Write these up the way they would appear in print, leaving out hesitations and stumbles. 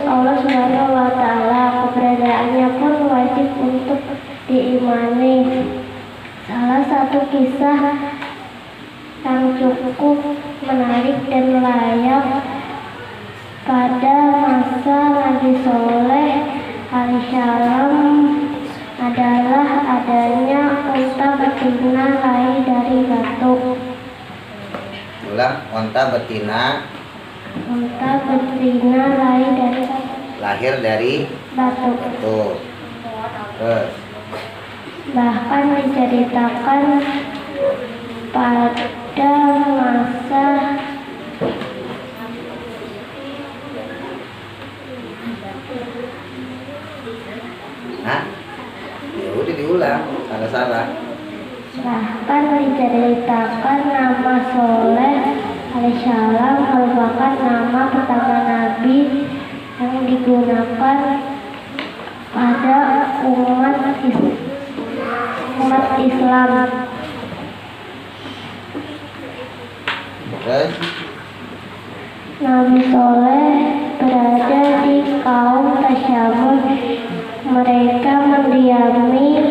Allah Subhanahu wa Ta'ala. Keberadaannya pun wajib untuk diimani. Salah satu kisah yang cukup menarik dan layak pada masa Nabi Soleh alaihissalam adalah adanya unta betina lahir dari batu. Ulang, unta betina lahir dari batu. Tuh. Terus. Bahkan diceritakan pada masa Ya udah diulang, salah-salah. Bahkan diceritakan nama Soleh alaihissalam merupakan nama pertama Nabi yang digunakan pada umat Islam. Terus? Nabi Soleh berada di kaum Tasyamun. Mereka mendiami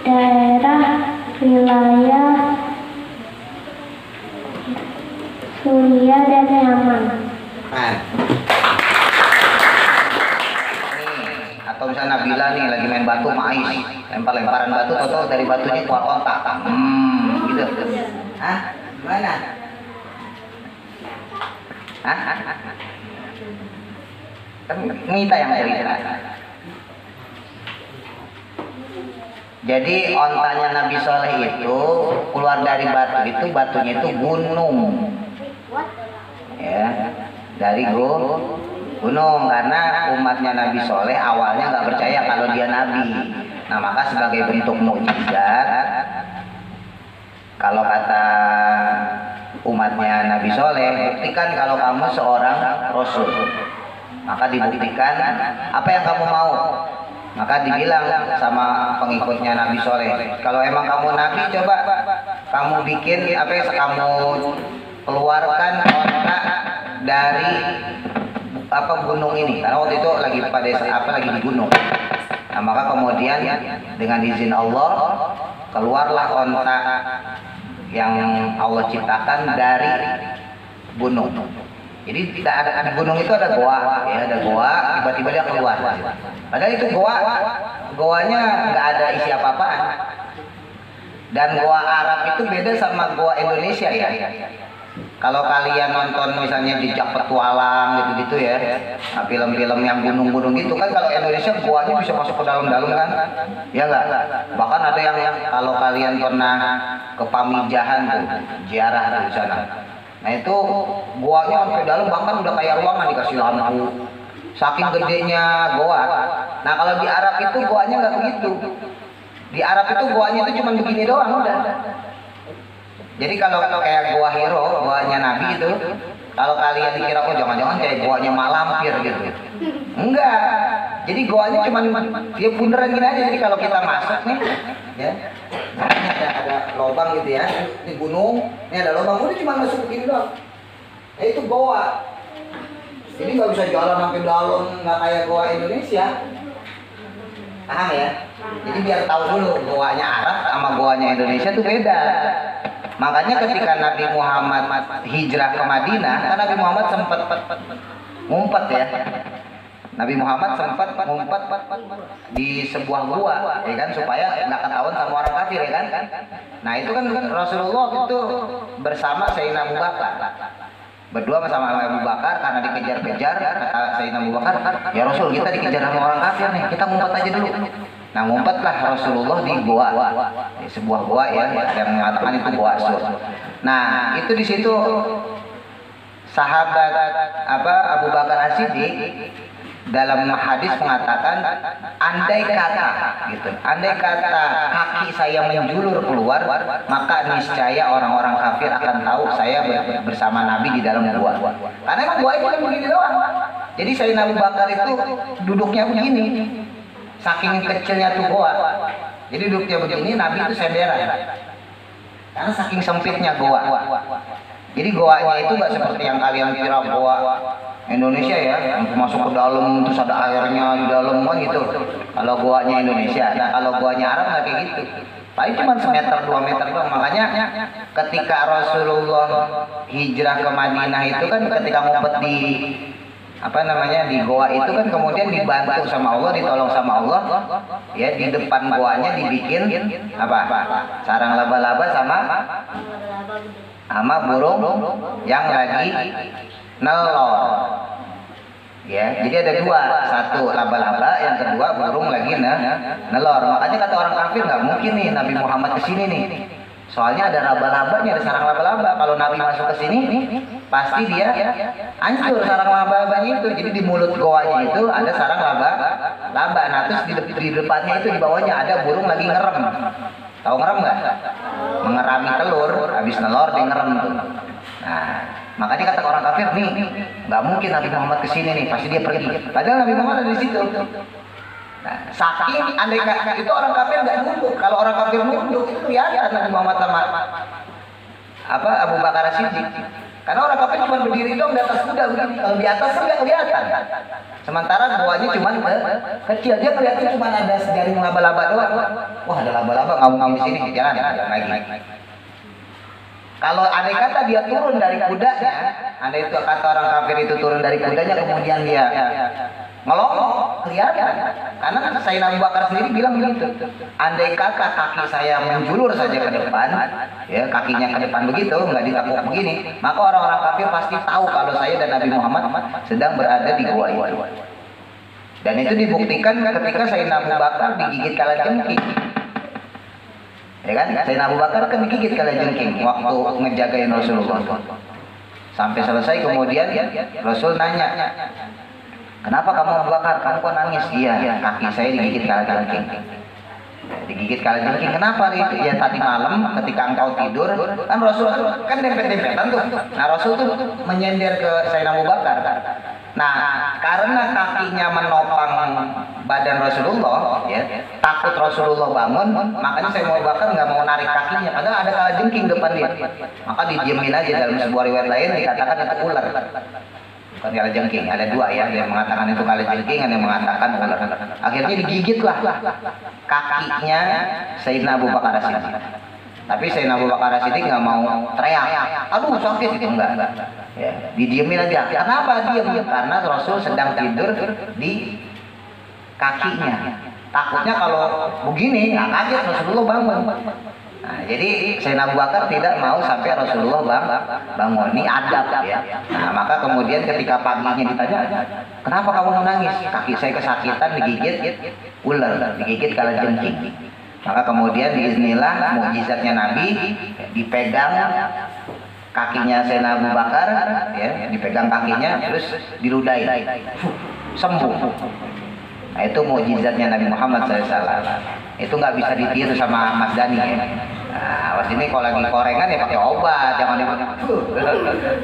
daerah wilayah Suria dan Yaman. Atau misalnya Nabila nih lagi main batu mais, lempar-lemparan batu, atau dari batunya keluar kontak, gitu. Gimana? Kan Mita yang cerita. Jadi ontanya Nabi Soleh itu keluar dari batu itu, batunya itu gunung, ya, dari gunung, karena umatnya Nabi Soleh awalnya nggak percaya kalau dia nabi. Nah, maka sebagai bentuk mukjizat, kalau kata umatnya Nabi Soleh, buktikan kalau kamu seorang rasul. Maka dibuktikan, apa yang kamu mau? Maka dibilang sama pengikutnya Nabi Soleh, kalau emang kamu nabi, coba kamu bikin apa yang kamu keluarkan onta dari gunung ini, karena waktu itu lagi lagi di gunung. Nah, maka kemudian dengan izin Allah keluarlah onta yang Allah ciptakan dari gunung. Jadi tidak ada, di gunung itu ada goa, ya, ada goa, tiba-tiba dia keluar. Padahal itu goanya nggak ada isi apa-apaan. Dan goa Arab itu beda sama goa Indonesia, ya. Kalau kalian nonton misalnya Jejak Petualang gitu-gitu ya, nah, film-film yang gunung-gunung itu kan, kalau Indonesia goanya bisa masuk ke dalam-dalam kan, ya nggak? Bahkan ada yang kalau kalian pernah ke Pamijahan tuh, ziarah di sana. Nah itu goanya sampai dalam, bahkan udah kayak ruangan dikasih lampu, saking gedenya goa. Nah kalau di Arab itu goanya nggak begitu. Di Arab itu goanya itu cuma begini doang udah. Jadi kalau kayak goa Hiro, goanya Nabi itu, kalau kalian dikira oh jangan-jangan kayak goanya Mak Lampir gitu. Enggak. Jadi goanya cuma dia bundaran gini aja. Jadi kalau kita masuk nih, ya, ini ada lubang gitu ya, di gunung, ini ada lubang, udah cuma masuk begini doang. Nah itu goa. Jadi nggak bisa jalan sampai dalam, nggak kayak goa Indonesia. Paham ya? Jadi biar tahu dulu goanya Arab sama goanya Indonesia itu beda. Makanya ketika Nabi Muhammad hijrah ke Madinah, kan Nabi Muhammad sempat ngumpet ya. Nabi Muhammad sempat ngumpet di sebuah gua, ya kan, supaya nggak ketahuan sama orang kafir, ya kan. Nah itu kan Rasulullah itu bersama Sayyidina Abu Bakar, berdua sama Abu Bakar, karena dikejar-kejar, kata Sayyidina Abu Bakar, ya Rasul, kita dikejar sama orang kafir nih, kita ngumpet aja dulu. Nah ngumpetlah Rasulullah di gua, di sebuah gua, ya, yang mengatakan itu gua Sur. Nah itu di situ sahabat Abu Bakar As-Siddiq dalam hadis mengatakan, andai kata kaki saya menjulur keluar, maka niscaya orang-orang kafir akan tahu saya bersama Nabi di dalam gua. Karena emang gua itu kan begini doang. Jadi Sayyidina Abu Bakar itu duduknya begini, saking kecilnya tuh gua. Jadi duduknya begini, Nabi itu senderan, karena saking sempitnya gua. Jadi goanya itu nggak seperti yang kalian kira goa Indonesia ya, yang masuk ke dalam terus ada airnya di dalam kan gitu. Kalau goanya Indonesia, nah kalau goanya Arab nggak kayak gitu. Paling cuma semeter 2 meter doang. Makanya ketika Rasulullah hijrah ke Madinah itu kan ketika ngumpet di apa namanya di goa itu kan kemudian dibantu sama Allah, ditolong sama Allah ya, di depan goanya dibikin apa sarang laba-laba sama burung yang lagi nelor ya. Jadi ada dua, satu laba-laba, yang kedua burung lagi nelor. Makanya kata orang kafir nggak mungkin nih Nabi Muhammad kesini nih, soalnya ada laba-labanya, ada sarang laba-laba. Kalau Nabi masuk ke sini pasti dia hancur sarang laba-labanya itu. Jadi di mulut goanya itu ada sarang laba-laba. Nah terus di depannya itu, di bawahnya ada burung lagi ngerem. Tahu ngerem nggak? Mengerami telur, habis nelor dia ngerem tuh. Nah makanya kata orang kafir nih nggak mungkin Nabi Muhammad kesini nih, pasti dia pergi. Padahal Nabi Muhammad ada di situ. Nah, saking andai kata itu orang kafir nggak nunduk. Kalau orang kafir nunduk itu kelihatan Nabi Muhammad sama apa Abu Bakar Siddiq. Karena orang kafir cuma berdiri dong di atas kuda begini. Kalau di atas kan nggak kelihatan. Sementara goanya cuma kecil, dia kelihatan cuma ada jaring laba-laba doang. Wah ada laba-laba, ngomong di sini jalan lagi. Kalau andai kata dia turun dari kudanya, andai itu kata orang kafir itu turun dari kudanya kemudian dia ngelong, kelihatan. Karena Sayyidina Abu Bakar sendiri bilang begitu. Andai kata kaki saya menjulur saja ke depan, ya kakinya ke depan begitu, nggak ditekuk begini, maka orang-orang kafir pasti tahu kalau saya dan Nabi Muhammad sedang berada di gua itu. Dan itu dibuktikan ketika Sayyidina Abu Bakar digigit kalajengking. Ya kan? Sayyidina Abu Bakar kan digigit kalajengking waktu ngejagain Rasulullah. Sampai selesai kemudian Rasul nanya, kenapa kamu Abu Bakar? Kamu kok nangis? Iya, kaki saya digigit kalajengking. Digigit kalajengking. Kenapa itu? Ya tadi malam ketika engkau tidur, kan Rasul kan dempet-dempetan tuh. Nah Rasul tuh menyender ke Sayyidina Abu Bakar. Nah karena kakinya menopang badan Rasulullah, ya takut Rasulullah bangun, makanya Sayyidina Abu Bakar nggak mau narik kakinya. Padahal ada kalajengking depan dia. Maka didiemin aja. Dalam sebuah riwayat lain dikatakan itu ular. Bukan kalajengking, ada dua ya, ada yang mengatakan itu kalajengking, ada yang mengatakan ular. Akhirnya digigitlah kakinya Sayyidina Abu Bakar As-Siddiq. Tapi Sayyidina Abu Bakar As-Siddiq nggak mau teriak, aduh sakit itu enggak. Ya, didiemin aja. Kenapa diam? Karena Rasul sedang tidur di kakinya. Takutnya kalau begini, nggak kaget Rasulullah bangun. Nah, jadi Sayyidina Abu Bakar tidak mau sampai Rasulullah bangun. Ini adab ya. Nah, maka kemudian ketika paginya ditanya, kenapa kamu menangis? Kaki saya kesakitan digigit ular, digigit kalajengking. Maka kemudian biiznillah mukjizatnya Nabi, dipegang kakinya Sayyidina Abu Bakar, ya, dipegang kakinya terus diludahi, sembuh. Nah itu mukjizatnya Nabi Muhammad SAW. Itu nggak bisa ditiru sama Mas Dani ya. Nah, awas ini kalau lagi korengan ya pakai obat, jangan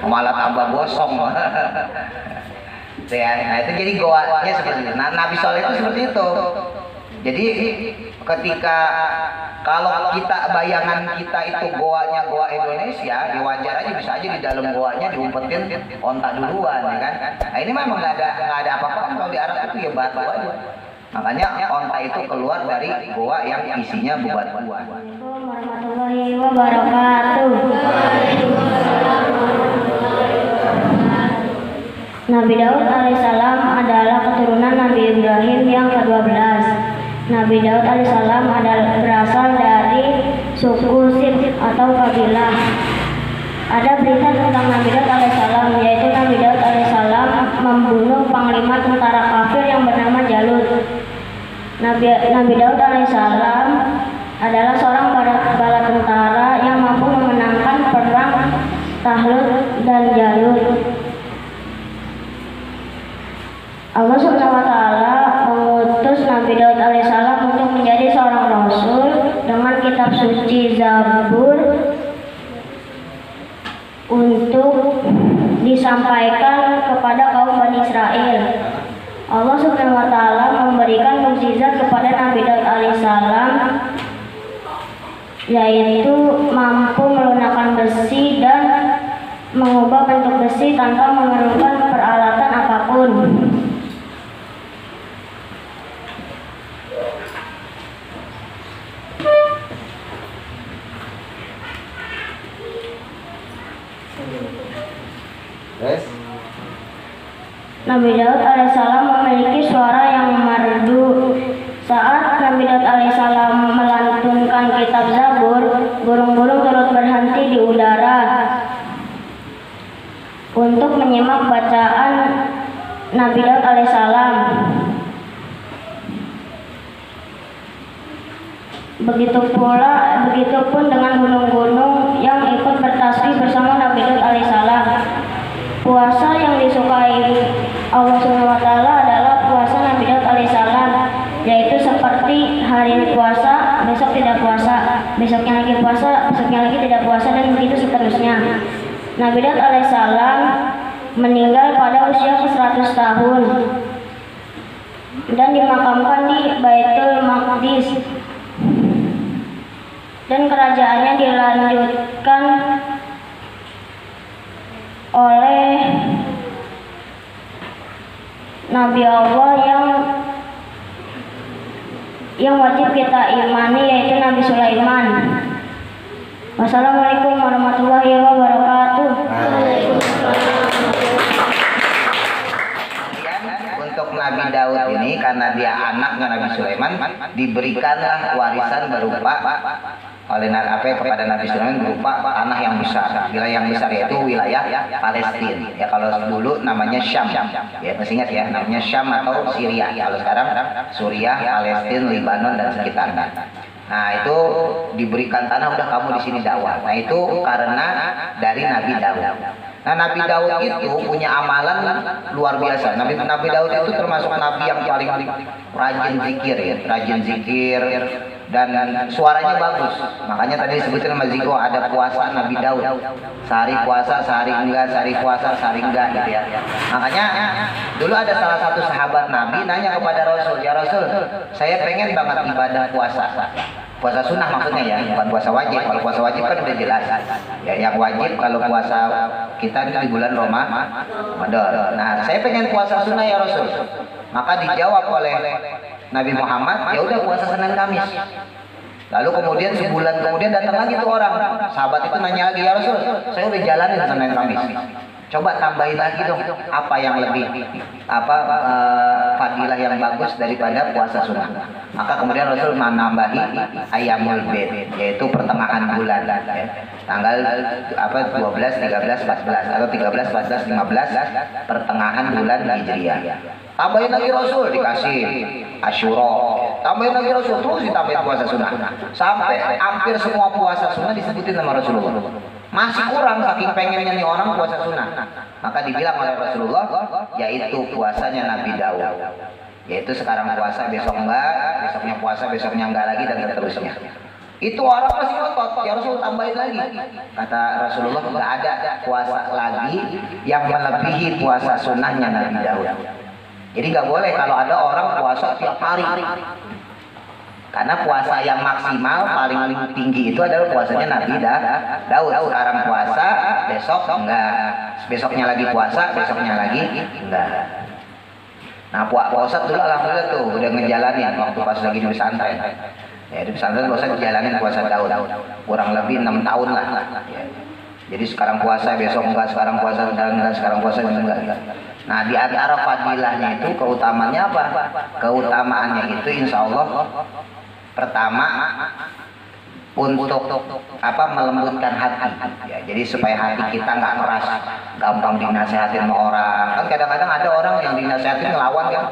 malah tambah gosong. Nah itu jadi goanya seperti itu. Nah Nabi Soleh itu seperti itu. Jadi ketika kalau kita bayangan kita itu goanya goa Indonesia, ya wajar aja, bisa aja di dalam goanya diumpetin onta duluan, ya kan? Nah ini memang nggak ada apa-apa. Kalau di Arab itu ya batu aja. Makanya onta itu keluar dari goa yang isinya bebatuan. Warahmatullahi wabarakatuh. Nabi Daud alaihissalam adalah keturunan Nabi Ibrahim yang ke-12. Nabi Daud alaihissalam adalah berasal dari suku Sim atau kabilah. Ada berita tentang Nabi Daud alaihissalam, yaitu Nabi Daud alaihissalam membunuh panglima tentara kafir yang bernama Jalut. Nabi Daud alaihissalam adalah seorang bala tentara yang mampu memenangkan perang Talut dan Jalut. Allah Subhanahu wa Ta'ala mengutus Nabi Daud alaihissalam untuk menjadi seorang rasul dengan kitab suci Zabur untuk disampaikan kepada kaum Bani Israel. Allah Subhanahu wa Ta'ala memberikan mukjizat kepada Nabi Daud alaihissalam, yaitu mampu melunakkan besi dan tanpa memerlukan peralatan apapun. Nabi Daud alaihissalam memiliki suara yang merdu. Saat Nabi Daud alaihissalam melantunkan kitab Zabur, burung-burung turut berhenti di udara untuk menyimak bacaan Nabi Daud alaihissalam. Begitupun dengan gunung-gunung yang ikut bertasbih bersama Nabi Daud alaihissalam. Puasa yang disukai Allah SWT adalah puasa Nabi Daud alaihissalam, yaitu seperti hari puasa, besok tidak puasa, besoknya lagi puasa, besoknya lagi tidak puasa, dan begitu seterusnya. Nabi Daud alaihissalam meninggal pada usia ke-100 tahun dan dimakamkan di Baitul Maqdis, dan kerajaannya dilanjutkan oleh Nabi Allah yang wajib kita imani, yaitu Nabi Sulaiman. Wassalamualaikum warahmatullahi wabarakatuh. Untuk Nabi Daud ini, karena dia anaknya Nabi Sulaiman, diberikanlah warisan berupa oleh kepada Nabi Sulaiman berupa tanah yang besar. Wilayah yang besar yaitu wilayah Palestina. Ya, kalau dulu namanya Syam. Ya, masih ingat ya, namanya Syam atau Syria. Kalau sekarang Suriah, Palestina, Lebanon dan sekitarnya. Nah, itu diberikan tanah, udah kamu di sini dakwah. Nah, itu karena dari Nabi Daud. Nah, Nabi Daud itu punya amalan luar biasa. Nabi Daud itu termasuk nabi yang paling rajin zikir ya, rajin zikir dan suaranya bagus. Makanya tadi disebutin sama Ziko, ada puasa Nabi Daud. Sehari puasa, sehari enggak, sehari puasa, sehari enggak gitu ya. Makanya dulu ada salah satu sahabat Nabi nanya kepada Rasul, "Ya Rasul, saya pengen banget ibadah puasa." Puasa sunnah maksudnya ya, bukan puasa wajib. Kalau puasa wajib kan udah jelas. Ya, yang wajib kalau puasa kita di bulan Ramadan. Nah, saya pengen puasa sunnah ya Rasul. Maka dijawab oleh Nabi Muhammad, ya udah puasa Senin Kamis. Lalu kemudian sebulan kemudian datang lagi tuh orang. Sahabat itu nanya lagi, "Ya Rasul, saya udah jalanin Senin Kamis. Coba tambahin lagi dong, apa yang lebih fadilah yang bagus daripada puasa sunnah." Maka kemudian Rasul menambahi Ayyamul Bid, yaitu pertengahan bulan ya. Tanggal 12, 13, 14 atau 13, 14, 15 pertengahan bulan Hijriah. Tambahin lagi Rasul, dikasih Asyura. Tambahin lagi Rasul, terus ditambahin puasa sunnah. Sampai hampir semua puasa sunnah disebutin sama Rasulullah. Masih kurang, saking pengennya nih orang puasa sunnah. Maka dibilang oleh Rasulullah, yaitu puasanya Nabi Daud. Yaitu sekarang puasa, besok enggak, besoknya puasa, besoknya enggak lagi, dan seterusnya. Itu orang masih ngotot, ya Rasul tambahin lagi. Kata Rasulullah, enggak ada puasa lagi yang melebihi puasa sunnahnya Nabi Daud. Jadi nggak boleh kalau ada orang puasa tiap hari. Karena puasa yang maksimal paling tinggi itu adalah puasanya Nabi Daud. Sekarang puasa, besok enggak. Besoknya lagi puasa, besoknya lagi enggak. Nah, puasa dulu alhamdulillah tuh udah ngejalanin waktu pas lagi di pesantren. Ya, di pesantren puasa dijalanin puasa Daud. Kurang lebih 6 tahun lah. Ya. Jadi sekarang puasa, besok enggak, sekarang puasa, enggak, sekarang puasa, enggak. Nah, di antara fadilahnya itu keutamaannya apa? Keutamaannya itu insya Allah pertama untuk melembutkan hati. Ya, jadi supaya hati kita nggak keras, gampang dinasehatin sama orang. Kan kadang-kadang ada orang yang dinasehatin ngelawan kan?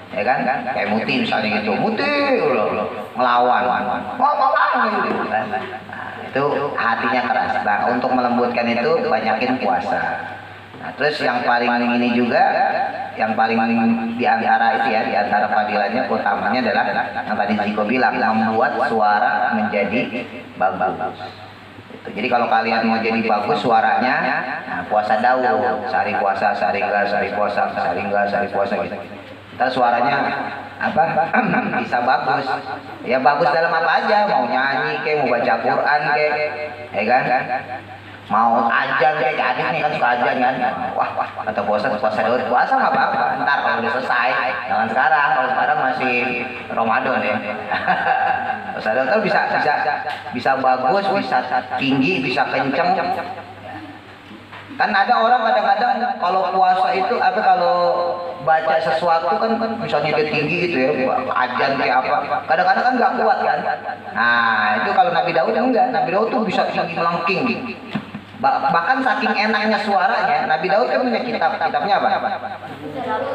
Ya kan? Kayak Muti misalnya gitu. Muti ngelawan. Gitu. Nah, itu hatinya keras. Nah, untuk melembutkan itu banyakin puasa. Nah, terus yang paling ini juga, yang paling diantara itu ya, diantara fadilahnya, utamanya adalah yang tadi Ziko bilang, membuat suara menjadi bagus. Jadi kalau kalian mau jadi bagus suaranya, nah, puasa Daud, sehari puasa, sehari enggak, sehari puasa, sehari enggak, sehari puasa gitu. Ntar suaranya bisa bagus. Ya bagus dalam apa aja, mau nyanyi kayak, mau baca Quran kayak, ya kan? mau ajan kayak adik nih kan suka ajan kan, wah kata puasa Daud, puasa nggak apa-apa, ntar kalau udah selesai, jangan sekarang, kalau sekarang masih Ramadan ya. Puasa Daud kan bisa bagus, bisa tinggi, bisa kenceng. Kan ada orang kadang-kadang kalau puasa itu kalau baca sesuatu kan misalnya dia tinggi gitu ya, ajan kayak apa, kadang-kadang kan nggak kuat kan. Nah itu kalau Nabi Daud enggak, Nabi Daud tuh bisa tinggi melengking. Bahkan saking enaknya suaranya, Nabi Daud kan punya kitabnya apa?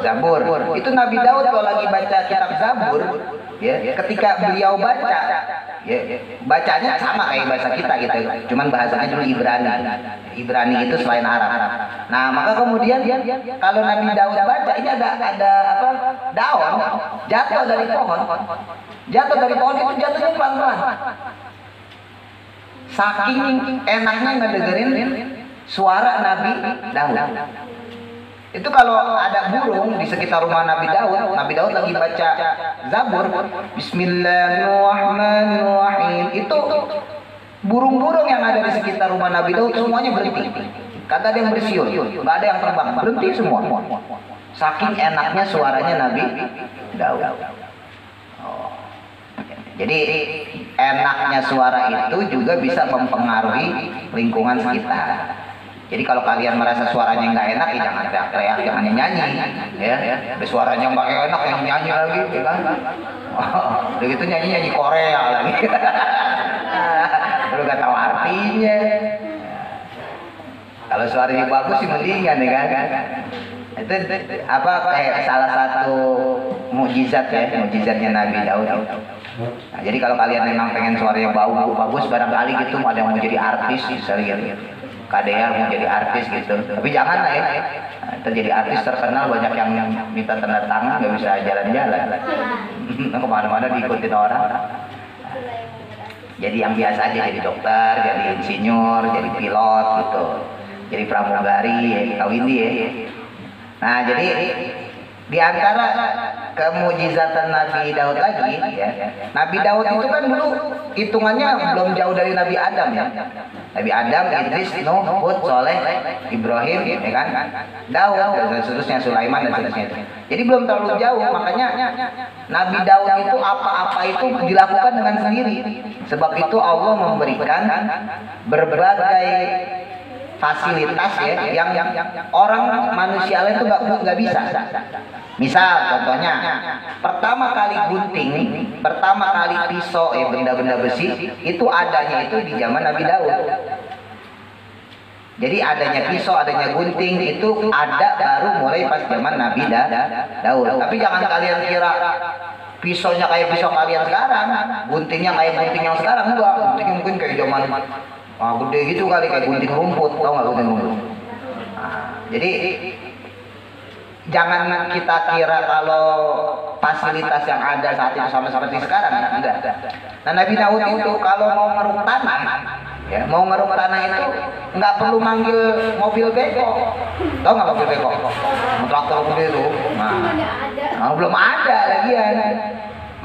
Zabur. Itu Nabi Daud kalau lagi baca kitab Zabur, ya, ketika beliau baca, ya, bacanya sama kayak bahasa kita gitu, cuman bahasanya dulu Ibrani. Ibrani itu selain Arab. Nah, maka kemudian kalau Nabi Daud baca, ini ada apa? Daun jatuh dari pohon. Jatuh dari pohon itu jatuhnya pelan-pelan. Saking enaknya ngedengerin suara Nabi Daud. Itu kalau ada burung di sekitar rumah Nabi Daud lagi baca Zabur, Bismillahirrahmanirrahim, itu burung-burung yang ada di sekitar rumah Nabi Daud semuanya berhenti. Kagak ada yang bersiul, nggak ada yang terbang, berhenti semua. Saking enaknya suaranya Nabi Daud. Jadi enaknya suara itu juga bisa mempengaruhi lingkungan sekitar. Jadi kalau kalian merasa suaranya nggak enak, ya jangan teriak-teriak, jangan nyanyi, ya. Suaranya nggak enak, yang nyanyi lagi, ya kan? Udah gitu nyanyi Korea lagi. Lu nggak tahu artinya. Kalau suaranya bagus sih mendingan, ya kan? Itu apa kayak salah satu mukjizatnya Nabi Daud. Nah, jadi kalau kalian memang pengen suaranya bagus barangkali gitu, ada yang mau jadi artis misalnya gitu. KDR mau jadi artis gitu. Tapi jangan lah ya. Terjadi artis terkenal banyak yang minta tanda tangan nggak bisa jalan-jalan. Kemana-mana diikutin orang. Jadi yang biasa aja, jadi dokter, jadi insinyur, jadi pilot gitu. Jadi pramugari, ya, tahu ini ya. Nah, jadi di antara kemujizatan Nabi Daud lagi, ya. Nabi Daud itu kan dulu hitungannya belum jauh dari Nabi Adam ya. Nabi Adam, Idris, Nuh, Hud, Soleh, Ibrahim, ya kan? Daud dan seterusnya, Sulaiman dan seterusnya. Jadi belum terlalu jauh, makanya Nabi Daud itu apa-apa itu dilakukan dengan sendiri. Sebab itu Allah memberikan berbagai fasilitas ya yang orang manusia lain itu nggak bisa. Misal contohnya pertama kali gunting, pertama kali pisau benda-benda besi itu adanya itu di zaman Nabi Daud. Jadi adanya pisau, adanya gunting itu ada baru mulai pas zaman Nabi Daud. Tapi jangan kalian kira pisaunya kayak pisau kalian sekarang, guntingnya kayak gunting yang sekarang, enggak. Guntingnya mungkin kayak zaman gede gitu kali, kayak gunting rumput, tau nggak gunting rumput? Nah, jadi jangan kita kira kalau fasilitas yang ada saat itu sama seperti sekarang, enggak. Nah Nabi Daud itu kalau mau ngeruk tanah, ya mau ngeruk tanah itu nggak perlu manggil mobil beko, tau nggak mobil beko? Traktor gede itu, nah, belum ada lagian.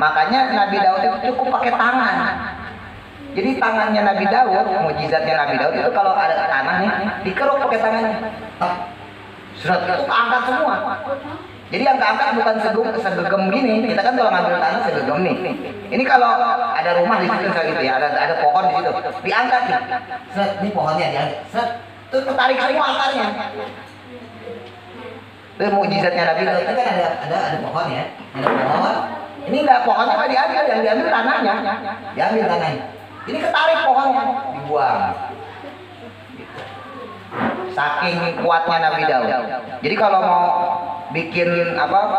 Makanya Nabi Daud itu cukup pakai tangan. Jadi tangannya Nabi Daud, mukjizatnya Nabi Daud itu kalau ada tanah nih, dikeruk pakai tangannya. Surat itu keangkat semua. Jadi yang keangkat bukan segegem gini. Kita kan kalau ngambil tanah segegem nih. Ini kalau ada rumah di situ gitu ya, ada pohon di situ, diangkat nih. Set, ini pohonnya diangkat. Set, itu ketarik semua akarnya. Itu mukjizatnya Nabi Daud. Itu kan ada pohon ya, ada pohon. Ini enggak pohonnya nggak diambil, yang diambil tanahnya. Diambil tanahnya. Ini ketarik pohonnya, dibuang. Saking kuatnya Nabi Daud. Jadi kalau mau bikin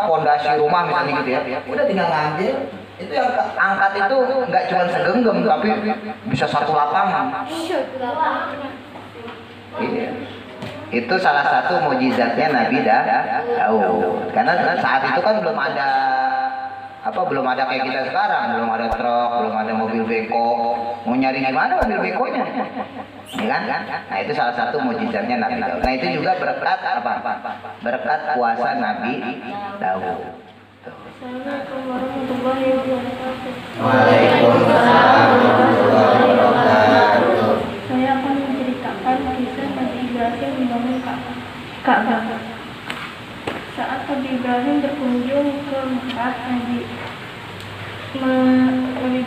pondasi rumah misalnya gitu ya, udah tinggal ngambil. Itu yang angkat itu nggak cuma segenggam, tapi bisa satu lapangan. Iya. Itu salah satu mukjizatnya Nabi Daud. Karena saat itu kan belum ada kayak kita sekarang, belum ada truk, belum ada mobil beko. Mau nyari di mana mobil bekonya? Ya kan? Nah, itu salah satu mukjizatnya Nabi Daud. Nah, itu juga berkat apa? Berkat puasa Nabi Daud. Assalamualaikum warahmatullahi wabarakatuh. Waalaikumsalam warahmatullahi wabarakatuh. Saya akan menceritakan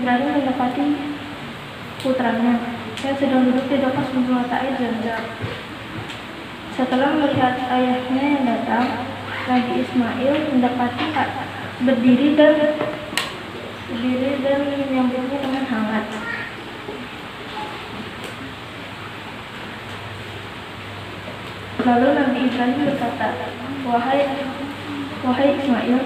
Ibrahim mendapati putranya yang sedang duduk di dekat sumber mata air Zam-Zam. Setelah melihat ayahnya yang datang, Nabi Ismail mendapati berdiri dan menyambutnya dengan hangat. Lalu Nabi Ibrahim berkata, Wahai Ismail,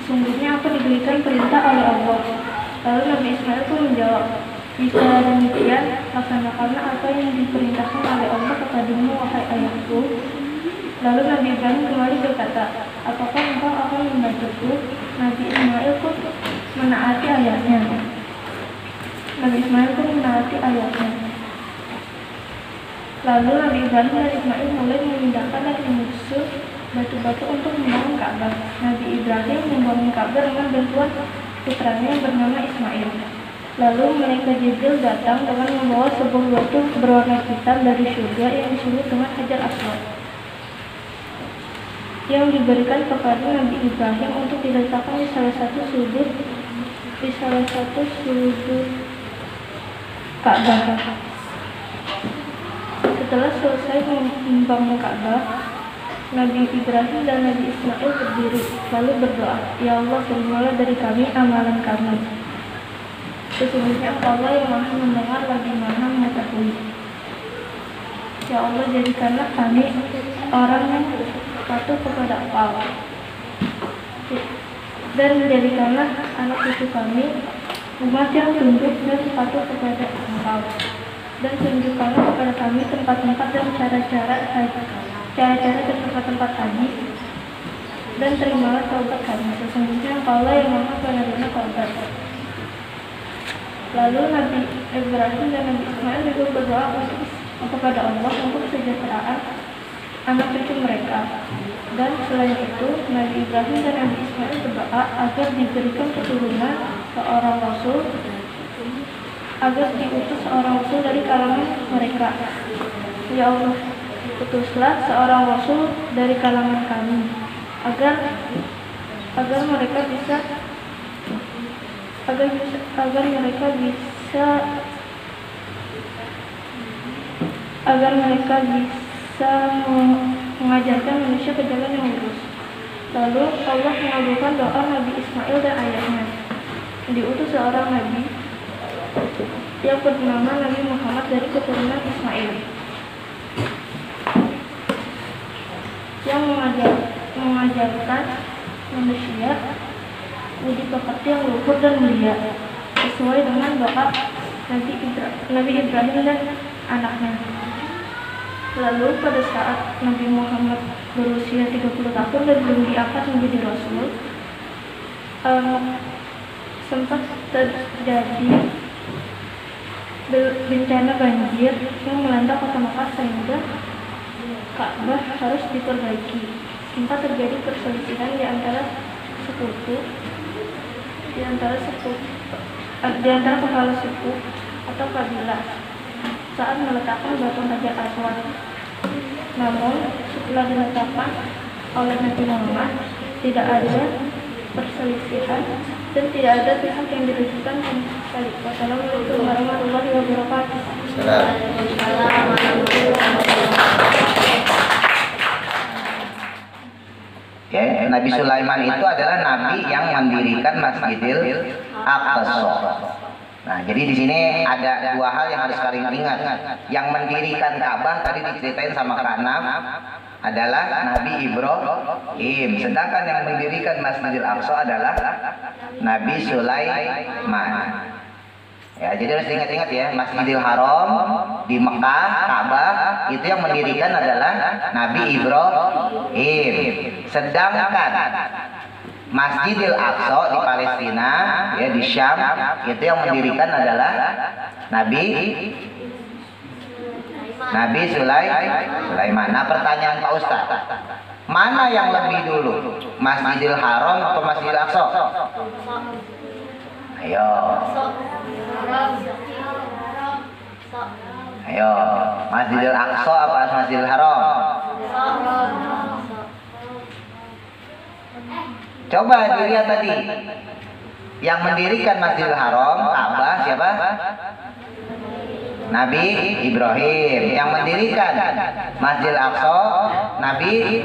sesungguhnya aku diberikan perintah oleh Allah. Lalu Nabi Ismail pun menjawab, jika demikian, laksanakanlah apa yang diperintahkan oleh Allah kepadamu, wahai ayahku. Lalu Nabi Ibrahim kembali berkata, apakah engkau akan membantuku? Nabi Ismail pun menaati ayahnya. Lalu Nabi Ibrahim dan Ismail mulai memindahkan dan menyusun batu-batu untuk membangun Ka'bah. Nabi Ibrahim membangun Ka'bah dengan bantuan putranya yang bernama Ismail. Lalu malaikat Jibril datang dengan membawa sebuah batu berwarna hitam dari surga yang disebut dengan Hajar Aswad, yang diberikan kepada Nabi Ibrahim untuk diletakkan di salah satu sudut Ka'bah. Setelah selesai membangun Ka'bah, Nabi Ibrahim dan Nabi Ismail berdiri lalu berdoa, Ya Allah, terimalah dari kami amalan kami. Sesungguhnya Allah yang Maha mendengar lagi Maha mengetahui. Ya Allah, jadikanlah kami orang yang patuh kepada Engkau, dan menjadikanlah anak cucu kami umat yang tunduk dan patuh kepada Engkau, dan tunjukkanlah kepada kami tempat-tempat dan cara-cara dan tempat-tempat haji, dan terimalah taubat kami. Sesungguhnya Engkau lah yang Maha penerima taubat. Lalu Nabi Ibrahim dan Nabi Ismail juga berdoa kepada Allah untuk kesejahteraan anak cucu mereka. Dan selain itu, Nabi Ibrahim dan Nabi Ismail berdoa agar diberikan keturunan agar diutus seorang rasul dari kalangan mereka. Ya Allah, utuslah seorang rasul dari kalangan kami agar mereka bisa mengajarkan manusia ke jalan yang lurus. Lalu Allah mengabulkan doa Nabi Ismail dan ayahnya. Diutus seorang nabi yang bernama Nabi Muhammad dari keturunan Ismail, yang mengajarkan manusia budi pekerti yang luhur dan mulia, sesuai dengan doa Nabi Ibrahim dan anaknya. Lalu pada saat Nabi Muhammad berusia 30 tahun dan belum diangkat menjadi Rasul, sempat terjadi bencana banjir yang melanda kota Makkah sehingga Ka'bah harus diperbaiki. Sempat terjadi perselisihan di antara kepala suku atau kabilah saat meletakkan batu Hajar Aswad. Namun setelah diletakkan oleh Nabi Muhammad, tidak ada perselisihan dan tidak ada pihak yang dirugikan sama sekali. Wassalamualaikum warahmatullahi wabarakatuh. Ya, Nabi Sulaiman itu adalah nabi yang mendirikan Masjidil Aqsa. Nah, jadi di sini ada dua hal yang harus kalian ingat. Yang mendirikan Ka'bah tadi diceritain sama Kanam adalah Nabi Ibrahim, sedangkan yang mendirikan Masjidil Aqsa adalah Nabi Sulaiman. Ya, jadi harus ingat-ingat ya, Masjidil Haram di Mekah, Ka'bah itu yang mendirikan adalah Nabi Ibrahim. Sedangkan Masjidil Aqsa di Palestina, ya di Syam, itu yang mendirikan adalah Nabi Sulaiman. Nah, pertanyaan Pak Ustaz, mana yang lebih dulu, Masjidil Haram atau Masjidil Aqsa? Ayo, Masjidil Aqsa apa Masjidil Haram? Coba dilihat tadi, Yang mendirikan Masjidil Haram, Ka'bah siapa? Nabi Ibrahim. Yang mendirikan Masjidil Aqsa, Nabi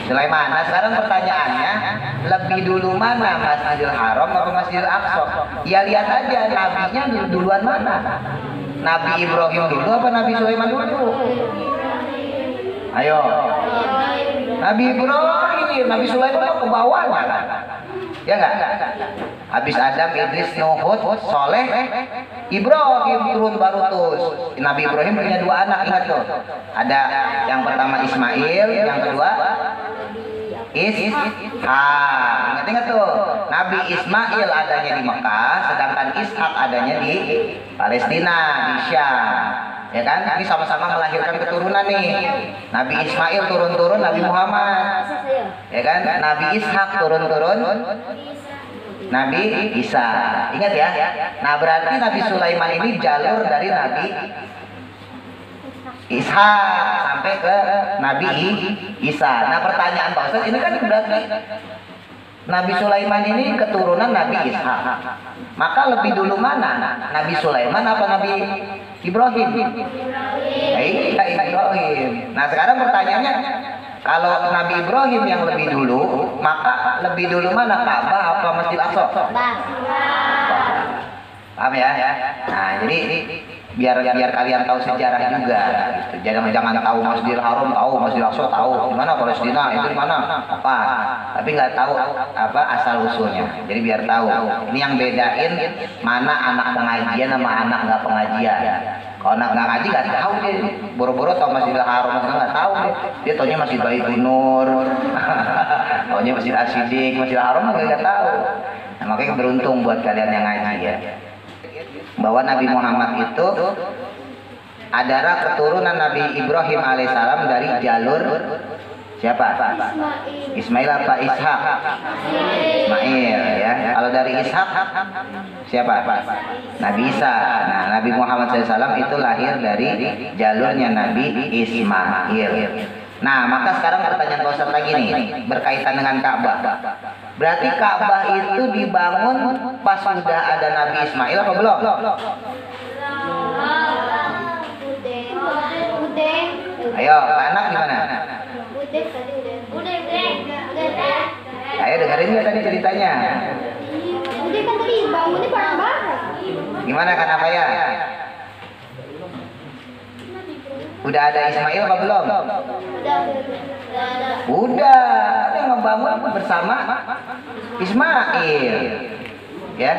Sulaiman. Nah sekarang pertanyaannya, lebih dulu mana Masjidil Haram atau Masjidil Aqsa? Ya lihat aja nabinya duluan mana. Nabi Ibrahim dulu apa Nabi Sulaiman dulu? Ayo. Nabi Ibrahim, Nabi Sulaiman ke bawahnya kan? Ya enggak? Habis Adam, Idris, Nuh, Hud, Soleh, Ibrahim turun baru terus. Nabi Ibrahim punya 2 anak, ingat tuh. Ada yang pertama Ismail, yang kedua Ishak. Ingat-ingat tuh. Nabi Ismail adanya di Mekah, sedangkan Ishak adanya di Palestina, di Syam. Ya kan? Ini sama-sama melahirkan keturunan nih. Nabi Ismail turun-turun Nabi Muhammad. Ya kan? Nabi Ishak turun-turun Nabi Isa. Ingat ya. Nah, berarti Nabi Sulaiman ini jalur dari Nabi Ishak sampai ke Nabi Isa. Nah, pertanyaan Pak Ustaz, ini kan berarti Nabi Sulaiman ini keturunan Nabi Ishak. Maka lebih dulu mana? Nabi Sulaiman apa Nabi Ibrahim? Ibrahim. Nah, sekarang pertanyaannya, kalau Nabi Ibrahim yang lebih dulu, maka lebih dulu mana? Ka'bah apa Masjid Aqsa? Paham ya? Nah, jadi biar kalian tahu sejarah juga. Gitu. Jangan tahu Masjidil Haram, tahu Masjidil Aqsa, tahu di mana Palestina, itu di mana apa. Tapi nggak tahu apa asal usulnya. Jadi biar tahu. Ini yang bedain mana anak pengajian sama anak nggak pengajian. Kalau anak nggak ngaji nggak tahu dia. Boro-boro tahu Masjidil Haram, nggak tahu dia. Dia taunya Masjid Baitul Nur, taunya Masjid Asyidik, Masjidil Haram nggak tahu. Nah, makanya beruntung buat kalian yang ngaji ya. Bahwa Nabi Muhammad itu adalah keturunan Nabi Ibrahim alaihissalam dari jalur siapa? Ismail apa Ishak? Ismail ya. Kalau dari Ishak siapa? Nabi Isa. Nah, Nabi Muhammad SAW itu lahir dari jalurnya Nabi Ismail. Nah, maka sekarang pertanyaan Pak Ustaz lagi nih berkaitan dengan Ka'bah. Berarti Ka'bah itu dibangun pas sudah ada Nabi Ismail apa belum? Ayo, anak gimana? Ayo dengerin nggak tadi ceritanya? Udah kan tadi bangunnya bareng banget. Gimana kan apa ya? Udah ada Ismail apa belum? Udah. Ada yang membangun bersama Ismail. Ya.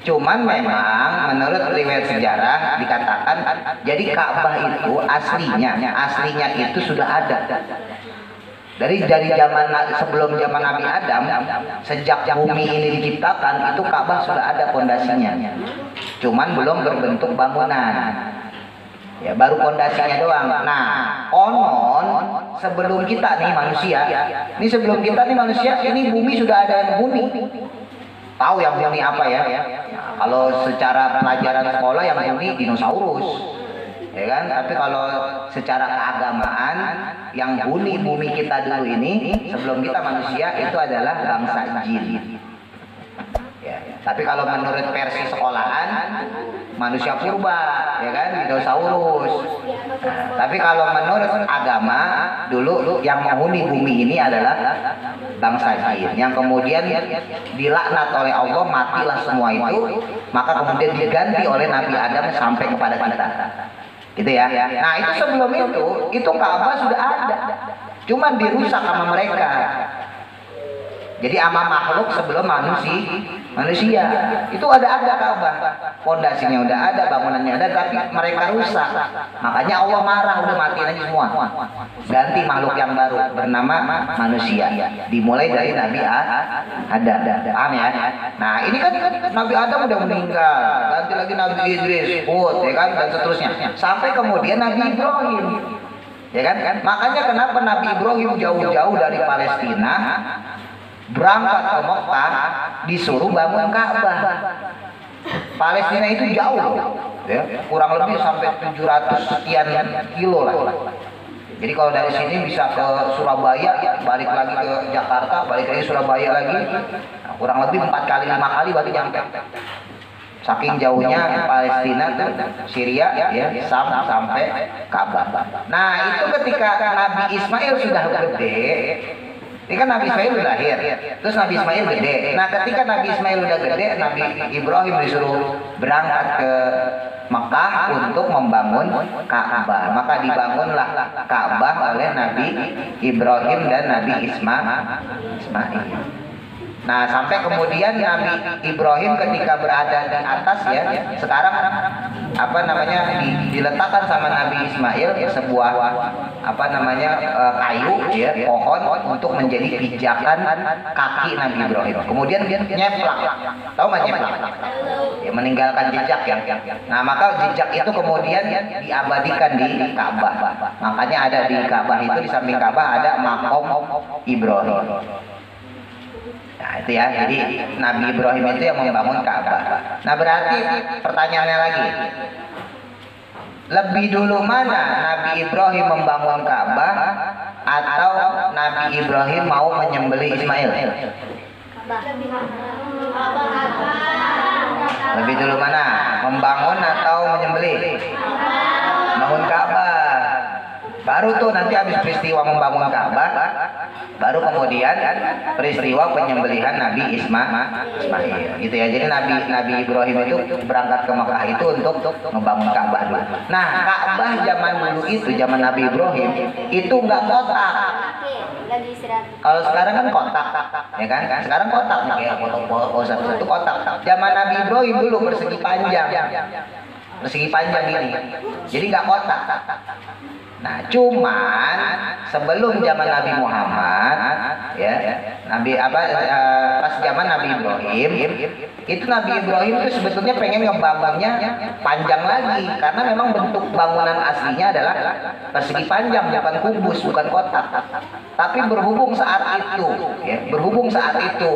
Cuman memang menurut riwayat sejarah dikatakan jadi Ka'bah itu aslinya itu sudah ada. Dari zaman sebelum zaman Nabi Adam, sejak bumi ini diciptakan itu Ka'bah sudah ada pondasinya. Cuman belum berbentuk bangunan. Ya, baru pondasinya doang. Nah, konon sebelum kita nih manusia, ini bumi sudah ada yang huni. Tahu yang huni apa ya? Kalau secara pelajaran sekolah yang huni dinosaurus, ya kan? Tapi kalau secara keagamaan yang huni bumi kita dulu ini sebelum kita manusia itu adalah bangsa jin. Ya, tapi kalau menurut versi sekolahan manusia purba, ya kan, dinosaurus. Nah, tapi kalau menurut agama dulu yang menghuni bumi ini adalah bangsa jin yang kemudian dilaknat oleh Allah, matilah semua itu, maka kemudian diganti oleh Nabi Adam sampai kepada kita. Gitu ya. Nah, itu sebelum itu Ka'bah sudah ada. Cuman dirusak sama mereka. Jadi sama makhluk sebelum manusia itu ada Ka'bah, pondasinya udah ada, bangunannya ada, tapi mereka rusak. Makanya Allah marah, udah matiin aja semua, ganti makhluk yang baru bernama manusia. Dimulai dari Nabi Adam. Paham ya? Nah, ini kan Nabi Adam udah meninggal, ganti lagi Nabi Idris, Hud, ya kan, dan seterusnya sampai kemudian Nabi Ibrahim. Ya kan? Makanya kenapa Nabi Ibrahim jauh-jauh dari Palestina berangkat ke Mekah disuruh bangun Ka'bah. Palestina itu jauh loh, ya, kurang lebih sampai 700 sekian kilo lah. Jadi kalau dari sini bisa ke Surabaya, balik lagi ke Jakarta, balik lagi Surabaya lagi, kurang lebih 4 kali 5 kali baru nyampe. Saking jauhnya Palestina tuh, Syria ya, Sam sampai Ka'bah. Nah, itu ketika Nabi Ismail sudah gede, ini kan Nabi Ismail udah lahir, terus Nabi Ismail gede. Nah, ketika Nabi Ismail udah gede, Nabi Ibrahim disuruh berangkat ke Mekah untuk membangun Ka'bah. Maka dibangunlah Ka'bah oleh Nabi Ibrahim dan Nabi Ismail. Nah, sampai kemudian Nabi Ibrahim ketika berada di atas ya, sekarang apa namanya diletakkan sama Nabi Ismail ya, sebuah apa namanya kayu ya, pohon untuk menjadi pijakan kaki Nabi Ibrahim. Kemudian dia nyeplak. Tahu nggak nyeplak? Ya, meninggalkan jejak ya. Nah, maka jejak itu kemudian diabadikan di Ka'bah. Makanya ada di Ka'bah itu, di samping Ka'bah ada makom Ibrahim. Nah, itu ya, jadi Nabi Ibrahim itu yang membangun Ka'bah. Nah, berarti pertanyaannya lagi, lebih dulu mana Nabi Ibrahim membangun Ka'bah atau Nabi Ibrahim mau menyembelih Ismail? Lebih dulu mana, membangun atau menyembelih? Bangun Ka'bah. Baru tuh nanti habis peristiwa membangun Ka'bah, baru kemudian peristiwa penyembelihan Nabi Ismail, gitu ya. Jadi Nabi Ibrahim itu berangkat ke Mekah itu untuk membangun Ka'bah dulu. Nah, Ka'bah zaman dulu itu, zaman Nabi Ibrahim itu nggak kotak. Kalau sekarang kan kotak, ya kan? Sekarang kotak nih, kayak foto itu kotak. Zaman Nabi Ibrahim dulu persegi panjang ini, jadi nggak kotak. Nah, cuman sebelum zaman Nabi Muhammad, ya, pas zaman Nabi Ibrahim, itu Nabi Ibrahim itu sebetulnya pengen ngebangunnya panjang lagi, karena memang bentuk bangunan aslinya adalah persegi panjang, bukan kubus, bukan kotak. Tapi berhubung saat itu,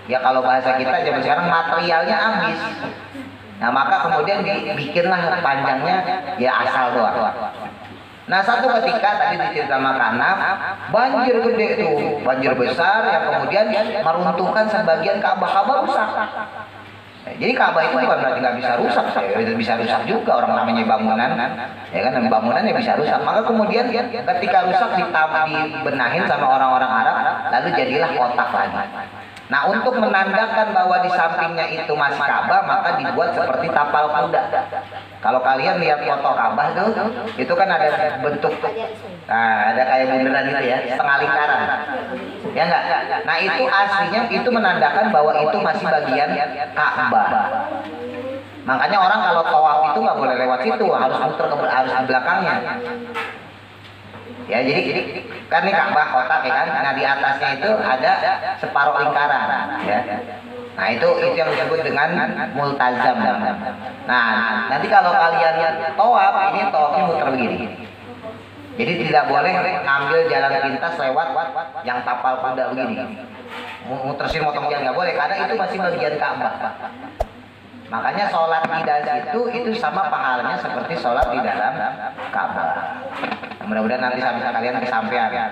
ya kalau bahasa kita zaman sekarang materialnya habis. Nah, maka kemudian dibikinlah panjangnya ya asal doang. Nah, satu ketika tadi diceritakan Kanaf, banjir gede tuh, banjir besar yang kemudian meruntuhkan sebagian Ka'bah rusak. Jadi Ka'bah itu bukan berarti nggak bisa rusak, ya, bisa rusak juga, orang namanya bangunan, ya kan, bangunannya bisa rusak. Maka kemudian ketika rusak dibenahin sama orang-orang Arab, lalu jadilah kotak lagi. Nah, untuk menandakan bahwa di sampingnya itu masih Ka'bah, maka dibuat seperti tapal kuda. Kalau kalian lihat foto Ka'bah tuh, itu kan ada bentuk, nah, ada kayak bundaran gitu ya, setengah lingkaran, ya enggak? Nah, itu aslinya itu menandakan bahwa itu masih bagian Ka'bah. Makanya orang kalau tawaf itu nggak boleh lewat situ, harus muter harus di belakangnya. Ya, jadi kan ini Ka'bah kotak ya kan. Nah, di atasnya itu ada separuh lingkaran ya. Nah, itu yang disebut dengan multazam. Nah, nanti kalau kalian tawaf, ini tawafnya muter begini. Jadi tidak boleh ngambil jalan pintas lewat yang tapal kuda begini. Muterin motong jalan nggak boleh, karena itu masih bagian Ka'bah. Makanya sholat di dalam itu sama pahalanya seperti sholat di dalam Ka'bah. Mudah-mudahan nanti sampai kalian kesampaian ya.